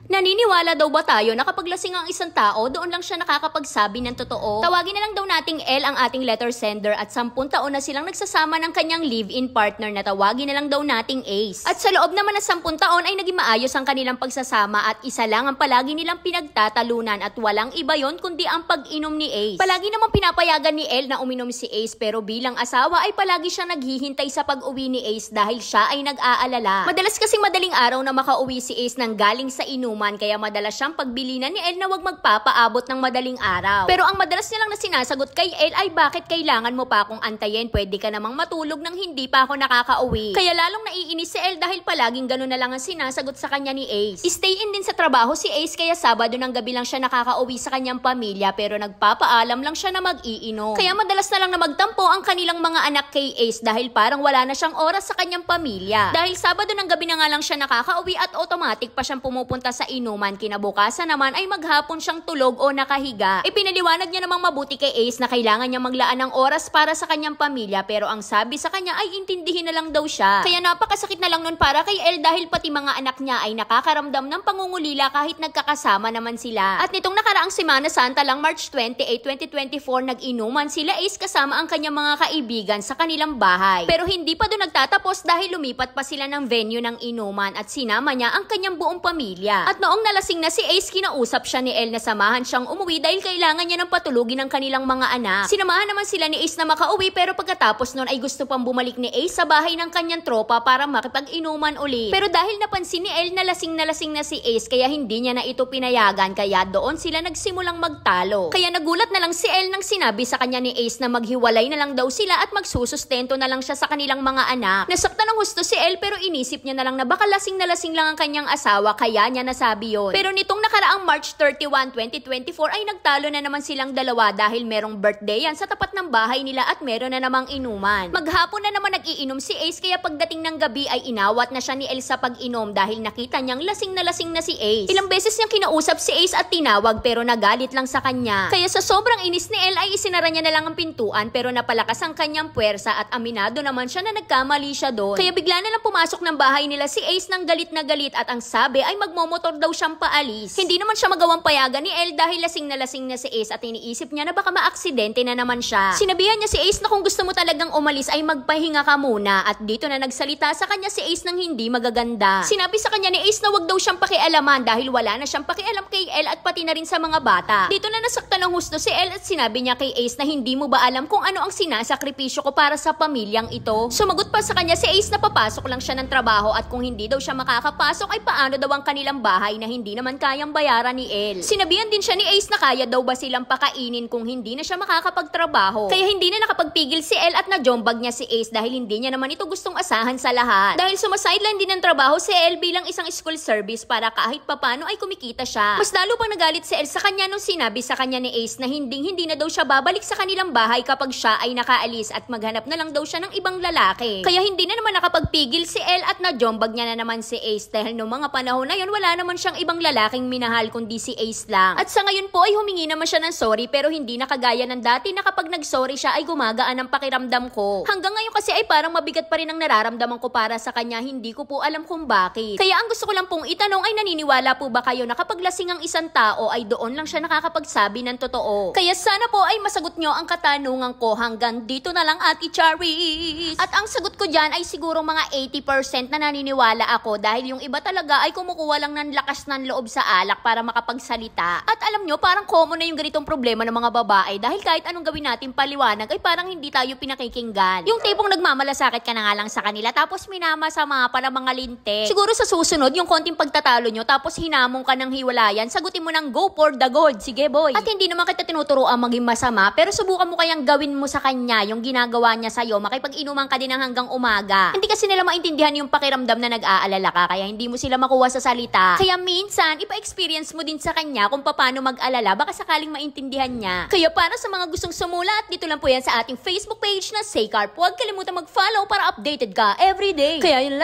Naniniwala daw ba tayo na kapag lasing ang isang tao, doon lang siya nakakapagsabi ng totoo? Tawagin na lang daw nating L ang ating letter sender at 10 taon na silang nagsasama ng kanyang live-in partner na tawagin na lang daw nating Ace. At sa loob naman ng 10 taon ay naging maayos ang kanilang pagsasama at isa lang ang palagi nilang pinagtatalunan at walang iba yon kundi ang pag-inom ni Ace. Palagi namang pinapayagan ni L na uminom si Ace pero bilang asawa ay palagi siyang naghihintay sa pag-uwi ni Ace dahil siya ay nag-aalala. Madalas kasing madaling araw na makauwi si Ace nang galing sa inuman kaya madalas siyang pagbilinan ni El na wag magpapaabot ng madaling araw. Pero ang madalas nilang na sinasagot kay El ay bakit kailangan mo pa akong antayin? Pwede ka namang matulog nang hindi pa ako nakakauwi. Kaya lalong naiinis si El dahil palaging ganun na lang ang sinasagot sa kanya ni Ace. Stay in din sa trabaho si Ace kaya Sabado ng gabi lang siya nakakauwi sa kanyang pamilya pero nagpapaalam lang siya na mag-iinom. Kaya madalas na lang na magtampo ang kanilang mga anak kay Ace dahil parang wala na siyang oras sa kanyang pamilya. Dahil Sabado ng gabi na nga lang siya nakakauwi at automatic pa siyang pumupunta sa inuman, kinabukasan naman ay maghapon siyang tulog o nakahiga. Ipinaliwanag niya namang mabuti kay Ace na kailangan niya maglaan ng oras para sa kanyang pamilya pero ang sabi sa kanya ay intindihin na lang daw siya. Kaya napakasakit na lang nun para kay El dahil pati mga anak niya ay nakakaramdam ng pangungulila kahit nagkakasama naman sila. At nitong nakaraang Semana Santa lang March 28, 2024 nag-inuman sila Ace kasama ang kanyang mga kaibigan sa kanilang bahay. Pero hindi pa doon nagtatapos dahil lumipat pa sila ng venue ng inuman at sinama niya ang kanyang buong pamilya. At noong nalasing na si Ace, kinausap siya ni El na samahan siyang umuwi dahil kailangan niya ng patulugin ng kanilang mga anak. Sinamahan naman sila ni Ace na makauwi pero pagkatapos nun ay gusto pang bumalik ni Ace sa bahay ng kanyang tropa para makipag-inuman ulit. Pero dahil napansin ni El na lasing na si Ace kaya hindi niya na ito pinayagan kaya doon sila nagsimulang magtalo. Kaya nagulat na lang si El nang sinabi sa kanya ni Ace na maghiwalay na lang daw sila at magsusustento na lang siya sa kanilang mga anak. Nasaktan ng husto si El pero inisip niya na lang na baka lasing lang ang kanyang asawa kaya niya nasabi yon. Pero nitong nakaraang March 31, 2024 ay nagtalo na naman silang dalawa dahil merong birthday yan sa tapat ng bahay nila at meron na namang inuman. Maghapon na naman nag-iinom si Ace kaya pagdating ng gabi ay inawat na siya ni El sa pag-inom dahil nakita niyang lasing na si Ace. Ilang beses niyang kinausap si Ace at tinawag pero nagalit lang sa kanya. Kaya sa sobrang inis ni El ay isinara niya na lang ang pintuan pero napalakas ang kanyang puwersa at aminado naman siya na nagkamali siya doon. Kaya bigla na lang pumasok ng bahay nila si Ace ng galit na galit at ang sabi ay magmomotor daw siyang paalis. Hindi naman siya magawang payagan ni El dahil lasing na si Ace at iniisip niya na baka maaksidente na naman siya. Sinabihan niya si Ace na kung gusto mo talagang umalis ay magpahinga ka muna at dito na nagsalita sa kanya si Ace ng hindi magaganda. Sinabi sa kanya ni Ace na wag daw siyang pakialaman dahil wala na siyang pakialam kay El at pati na rin sa mga bata. Dito na nasaktan ng husto si El at sinabi niya kay Ace na hindi mo ba alam kung ano ang sinasakripisyo ko para sa pamilyang ito. Sumagot pa sa kanya si Ace na papasok lang siya ng trabaho at kung hindi daw siya makakapasok ay paano daw ang kanilang bahay na hindi naman kayang bayaran ni El. Sinabihan din siya ni Ace na kaya daw ba silang pakainin kung hindi na siya makakapagtrabaho. Kaya hindi na nakapagpigil si El at najombag niya si Ace dahil hindi niya naman ito gustong asahan sa lahat. Dahil sumasideline din ng trabaho si El bilang isang school service para kahit papano ay kumikita siya. Mas lalo pang nagalit si El sa kanya nung sinabi sa kanya ni Ace na hindi na daw siya babalik sa kanilang bahay kapag siya ay nakaalis at maghanap na lang daw siya ng ibang lalaki. Kaya hindi na naman nakapagpigil si El at najombag niya na naman si Ace dahil noong mga panahon na yon wala naman siyang ibang lalaking minahal kundi si Ace lang. At sa ngayon po ay humingi naman siya ng sorry pero hindi na kagaya ng dati na kapag nag-sorry siya ay gumagaan ang pakiramdam ko. Hanggang ngayon kasi ay parang mabigat pa rin ang nararamdaman ko para sa kanya, hindi ko po alam kung bakit. Kaya ang gusto ko lang pong itanong ay naniniwala po ba kayo na kapag lasing ang isang tao ay doon lang siya nakakapagsabi ng totoo? Kaya sana po ay masagot nyo ang katanungan ko. Hanggang dito na lang Ate Charis. At ang sagot ko dyan ay siguro mga 80% na naniniwala ako dahil yung iba talaga ay kumukuha lang ng lakas ng loob sa alak para makapagsalita. At alam nyo, parang common na yung ganitong problema ng mga babae dahil kahit anong gawin natin paliwanag ay parang hindi tayo pinakikinggan. Yung tipong nagmamalasakit ka na nga lang sa kanila tapos minamasama pa ng mga lintik. Siguro sa susunod, yung konting pagtatalo nyo tapos hinamong ka ng hiwalayan, sagutin mo ng go for the gold. Sige boy. At hindi naman kita tinuturoan maging masama pero subukan mo kayang gawin mo sa kanya yung ginagawa niya sa'yo. Makipag-inuman ka din ng hanggang umaga. Hindi kasi nila maintindihan yung pakiramdam na nag-aalala ka kaya hindi mo sila makuha sa salita. Kaya minsan, ipa-experience mo din sa kanya kung paano mag-alala baka sakaling maintindihan niya. Kaya para sa mga gustong sumulat, dito lang po yan sa ating Facebook page na Saycarp. Huwag kalimutan mag-follow para updated ka everyday. Kaya yun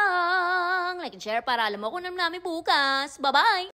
lang. Like and share para alam mo kung namin bukas. Bye-bye!